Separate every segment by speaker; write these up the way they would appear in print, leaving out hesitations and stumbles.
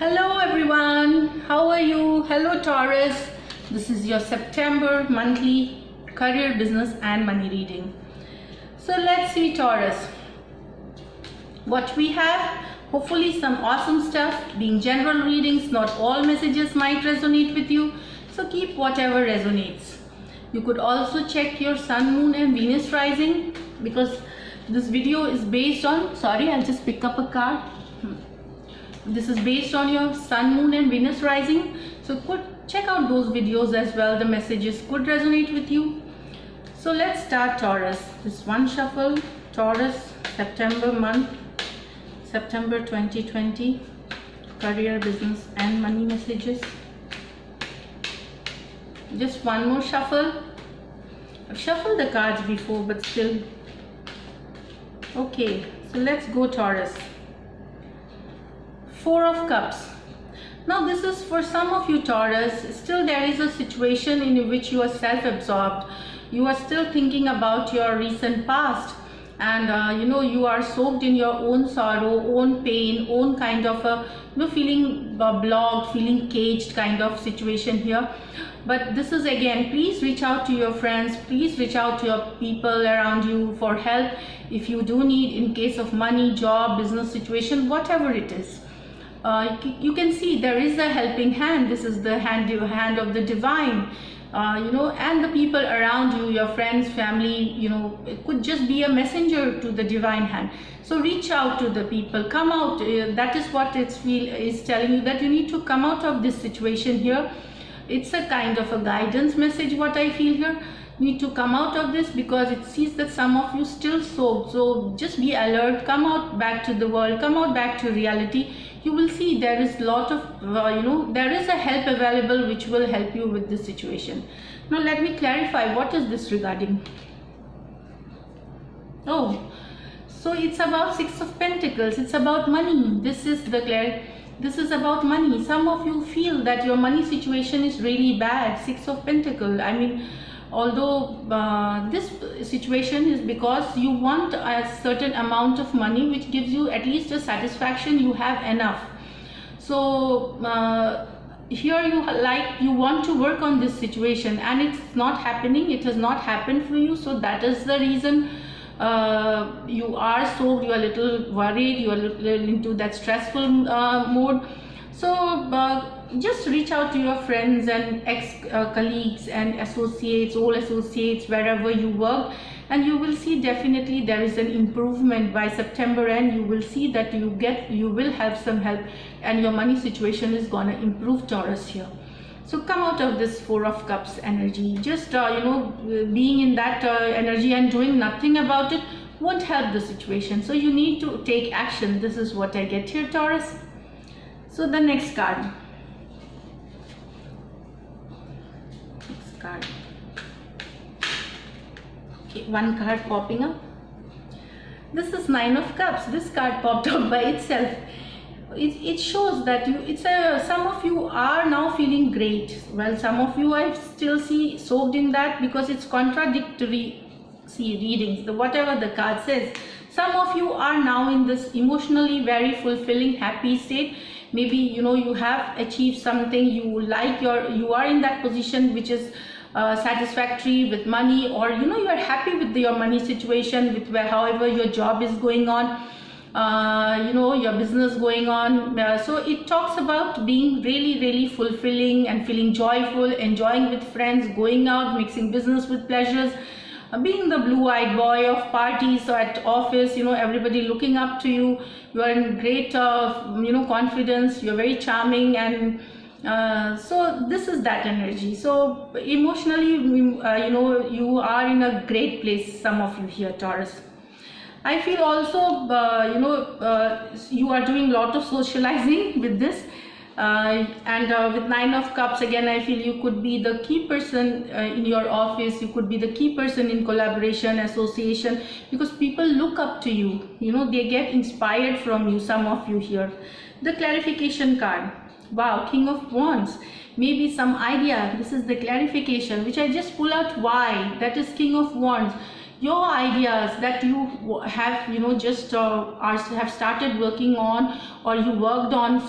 Speaker 1: Hello everyone, how are you? Hello Taurus, this is your September monthly career, business and money reading. So let's see Taurus, what we have. Hopefully some awesome stuff, being general readings, not all messages might resonate with you, so keep whatever resonates. You could also check your Sun, Moon and Venus rising, because this video is based on, I'll just pick up a card. This is based on your Sun, Moon and Venus rising, so could check out those videos as well. The messages could resonate with you. So let's start Taurus. This one shuffle, Taurus, September month, September 2020, career, business and money messages. Just one more shuffle. I've shuffled the cards before, but still. Okay, so let's go Taurus. Four of Cups. Now this is for some of you Taurus. Still there is a situation in which you are self-absorbed. You are still thinking about your recent past, and you are soaked in your own sorrow, own pain, own kind of a feeling blocked, feeling caged kind of situation here. But this is again, please reach out to your friends, please reach out to your people around you for help if you do need, in case of money, job, business situation, whatever it is. You can see there is a helping hand. This is the hand of the divine, and the people around you, your friends, family, it could just be a messenger to the divine hand. So reach out to the people, come out. That is what is telling you, that you need to come out of this situation here. It's a kind of a guidance message, what I feel here. You need to come out of this, because it sees that some of you still soaked. So just be alert, come out back to the world, come out back to reality. You will see there is lot of there is a help available which will help you with this situation. Now let me clarify, what is this regarding? Oh, so it's about Six of Pentacles. It's about money. This is about money. Some of you feel that your money situation is really bad. Six of Pentacles. I mean, although this situation is because you want a certain amount of money which gives you at least a satisfaction, you have enough. So here you want to work on this situation, and it's not happening. It has not happened for you, so that is the reason you are soaked, you are a little worried, you are a little into that stressful mode. So just reach out to your friends and ex-colleagues and associates, old associates, wherever you work, and you will see definitely there is an improvement by September end. You will see that you will have some help, and your money situation is gonna improve, Taurus here. So come out of this Four of Cups energy. Just being in that energy and doing nothing about it won't help the situation. So you need to take action. This is what I get here, Taurus. So the next card. Okay, one card popping up. This is Nine of Cups. This card popped up by itself. It shows that some of you are now feeling great. Well, some of you I still see soaked in that, because it's contradictory readings, whatever the card says. Some of you are now in this emotionally very fulfilling, happy state. Maybe you have achieved something, you are in that position which is satisfactory with money, or you are happy with your money situation, with however your job is going on, your business going on. So it talks about being really, really fulfilling and feeling joyful, enjoying with friends, going out, mixing business with pleasures, being the blue-eyed boy of parties or at office, everybody looking up to you. You are in great confidence, you're very charming, and so this is that energy. So emotionally, you are in a great place, some of you here, Taurus. I feel also you are doing a lot of socializing with this, and with Nine of Cups, again I feel you could be the key person in your office. You could be the key person in collaboration, association, because people look up to you, they get inspired from you, some of you here. The clarification card. Wow, King of Wands. Maybe some idea. This is the clarification which I just pull out. Why? That is King of Wands. your ideas that you have, just have started working on, or you worked on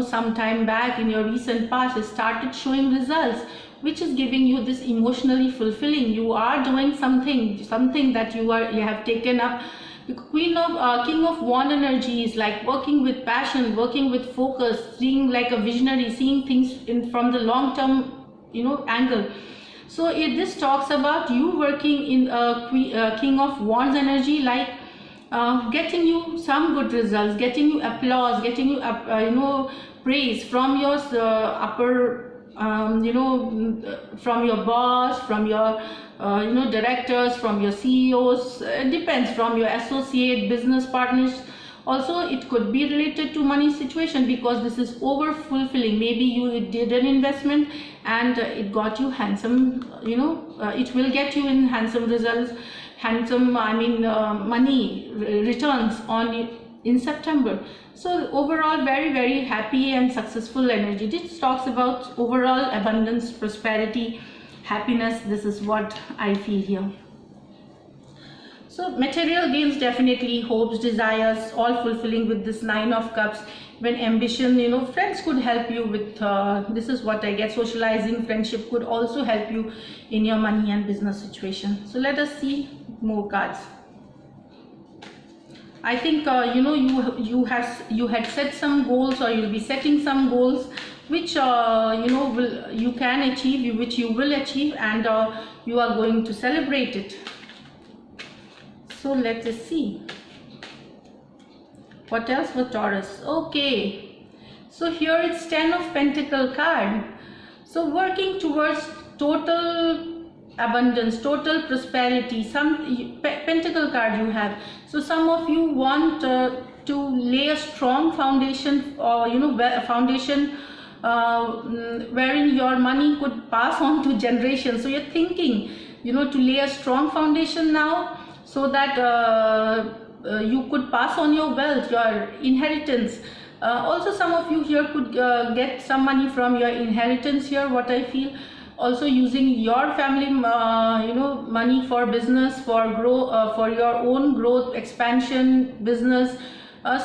Speaker 1: some time back in your recent past, it started showing results, which is giving you this emotionally fulfilling. You are doing something that you have taken up. The King of Wand energy is like working with passion, working with focus, seeing like a visionary, seeing things from the long term, angle. So this talks about you working in King of Wands energy, like getting you some good results, getting you applause, getting you praise from your from your boss, from your directors, from your CEOs. It depends, from your associate, business partners. Also, it could be related to money situation, because this is over fulfilling. Maybe you did an investment and it got you handsome, it will get you in handsome results, money returns in September. So overall, very, very happy and successful energy. This talks about overall abundance, prosperity, happiness. This is what I feel here. So material gains, definitely hopes, desires, all fulfilling with this Nine of Cups. When ambition, friends could help you with, this is what I get, socializing, friendship could also help you in your money and business situation. So let us see more cards. I think, you had set some goals, or you'll be setting some goals, which, you can achieve, which you will achieve, and you are going to celebrate it. So let us see what else for Taurus. Okay, so here it's 10 of Pentacle card. So working towards total abundance, total prosperity. Some Pentacle card you have. So some of you want to lay a strong foundation, or foundation wherein your money could pass on to generations. So you're thinking, to lay a strong foundation now, so that you could pass on your wealth, your inheritance. Also, some of you here could get some money from your inheritance here, what I feel. Also using your family, money for business, for your own growth, expansion, business.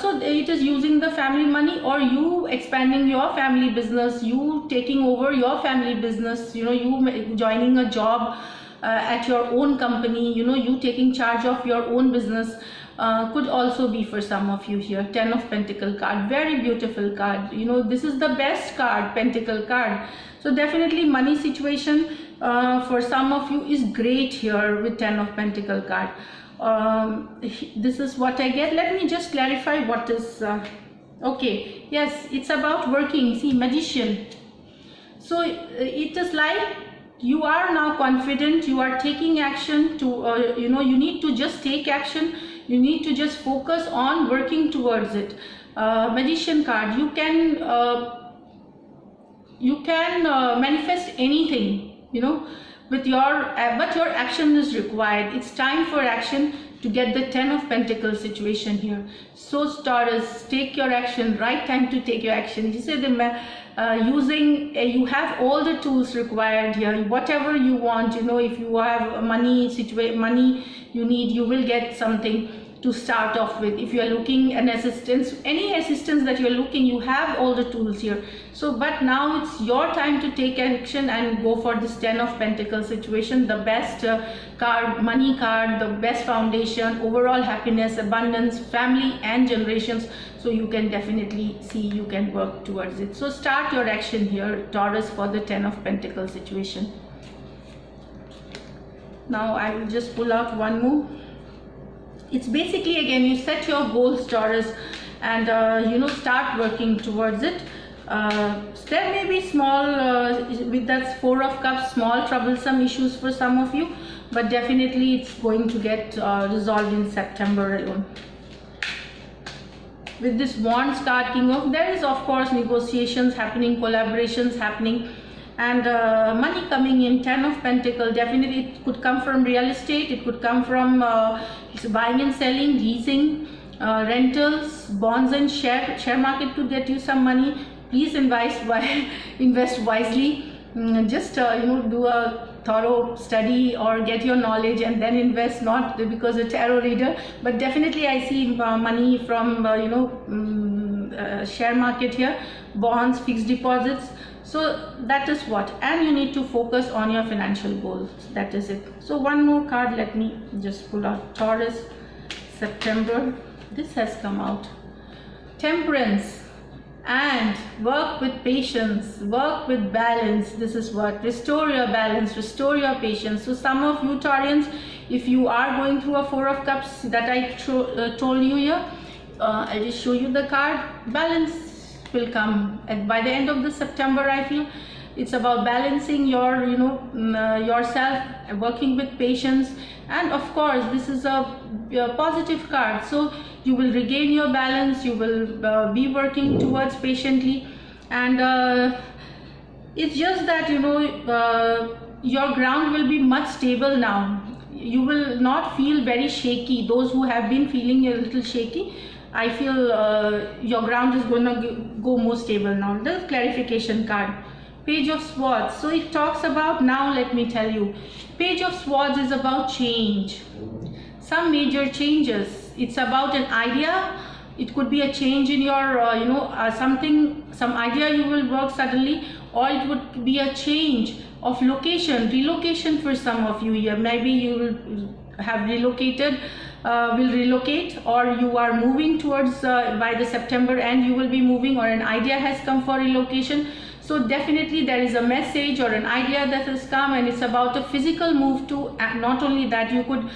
Speaker 1: So it is using the family money, or you expanding your family business, you taking over your family business, you joining a job at your own company, you taking charge of your own business, could also be for some of you here. 10 of Pentacle card, very beautiful card. This is the best card, Pentacle card. So definitely money situation for some of you is great here with 10 of Pentacle card. This is what I get. Let me just clarify what is okay. Yes, it's about working. See, Magician. So it is like you are now confident, you are taking action to, you need to just take action, you need to just focus on working towards it. Magician card, you can manifest anything, with but your action is required. It's time for action to get the 10 of Pentacles situation here. So Taurus, take your action, right time to take your action. You say you have all the tools required here, whatever you want, if you have money you need, you will get something to start off with. If you are looking an assistance, any assistance that you are looking, you have all the tools here. So but now it's your time to take action and go for this 10 of Pentacles situation, the best card, money card, the best foundation, overall happiness, abundance, family and generations. So you can definitely see you can work towards it. So start your action here, Taurus, for the 10 of Pentacles situation. Now I will just pull out one more. It's basically, again, you set your goals, Taurus, and start working towards it. There may be small, with that 4 of Cups, small troublesome issues for some of you, but definitely it's going to get resolved in September alone. With this Wands card, King of, there is of course negotiations happening, collaborations happening, and money coming in. 10 of Pentacles, definitely it could come from real estate, it could come from buying and selling, leasing, rentals, bonds and share market could get you some money. Please invest wisely. Just do a thorough study or get your knowledge and then invest, not because a tarot reader, but definitely I see money from share market here, bonds, fixed deposits. So that is what, and you need to focus on your financial goals. That is it. So one more card, let me just pull out Taurus, September. This has come out. Temperance. And work with patience, work with balance. This is what, restore your balance, restore your patience. So some of you Taurians, if you are going through a Four of Cups that I told you here, I'll just show you the card. Balance will come, and by the end of the September, I feel it's about balancing your yourself, working with patience, and of course this is a positive card, so you will regain your balance, you will be working towards patiently, and it's just that your ground will be much stable now. You will not feel very shaky. Those who have been feeling a little shaky, I feel your ground is going to go more stable now. The clarification card, Page of Swords. So it talks about, now let me tell you, Page of Swords is about change, some major changes. It's about an idea. It could be a change in your some idea you will work suddenly, or it would be a change of location, relocation for some of you here. Maybe you will have relocated, will relocate, or you are moving towards by the September end you will be moving, or an idea has come for relocation. So definitely there is a message or an idea that has come, and it's about a physical move too. And not only that, you could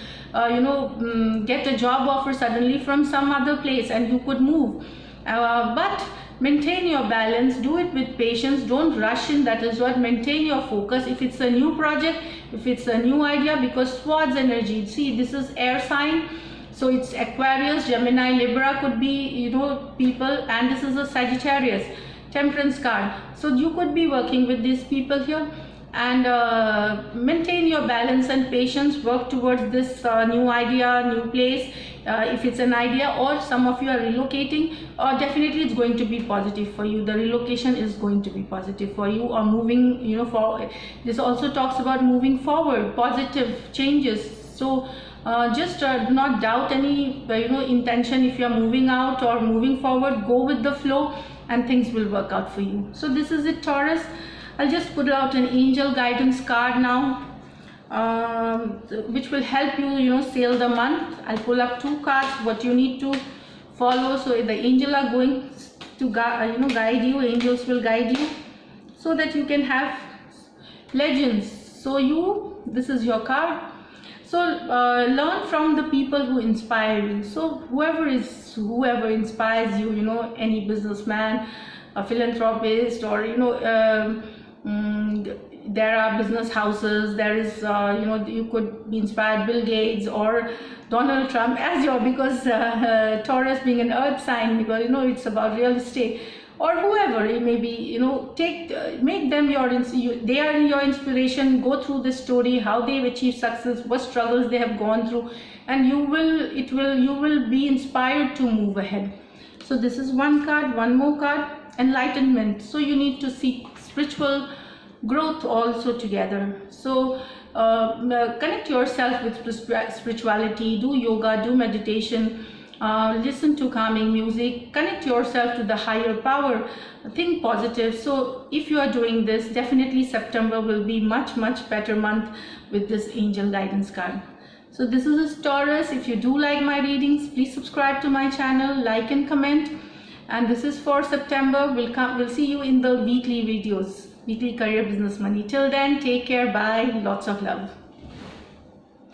Speaker 1: get a job offer suddenly from some other place and you could move, but maintain your balance, do it with patience, don't rush in. That is what, maintain your focus. If it's a new project, if it's a new idea, because Swords energy, see, this is air sign, so it's Aquarius, Gemini, Libra could be people, and this is a Sagittarius, Temperance card. So you could be working with these people here, and maintain your balance and patience, work towards this new idea, new place. If it's an idea, or some of you are relocating, definitely it's going to be positive for you. The relocation is going to be positive for you, or moving forward. This also talks about moving forward, positive changes. So just do not doubt any intention. If you are moving out or moving forward, go with the flow and things will work out for you. So this is it, Taurus. I'll just put out an angel guidance card now, which will help you sail the month. I'll pull up 2 cards what you need to follow. So the angel are going to guide you. Angels will guide you so that you can have legends. So this is your card. So learn from the people who inspire you. So whoever inspires you, any businessman, a philanthropist, or there are business houses, there is you could be inspired Bill Gates or Donald Trump as because Taurus being an earth sign, because it's about real estate, or whoever it may be, make them they are your inspiration. Go through the story, how they've achieved success, what struggles they have gone through, and you will be inspired to move ahead. So this is one card. One more card, enlightenment. So you need to seek spiritual growth also together. So connect yourself with spirituality, do yoga, do meditation, listen to calming music, connect yourself to the higher power, think positive. So if you are doing this, definitely September will be much better month with this angel guidance card. So this is Taurus. If you do like my readings, please subscribe to my channel, like and comment. And this is for September. We'll see you in the weekly videos, weekly career, business, money. Till then, take care. Bye. Lots of love.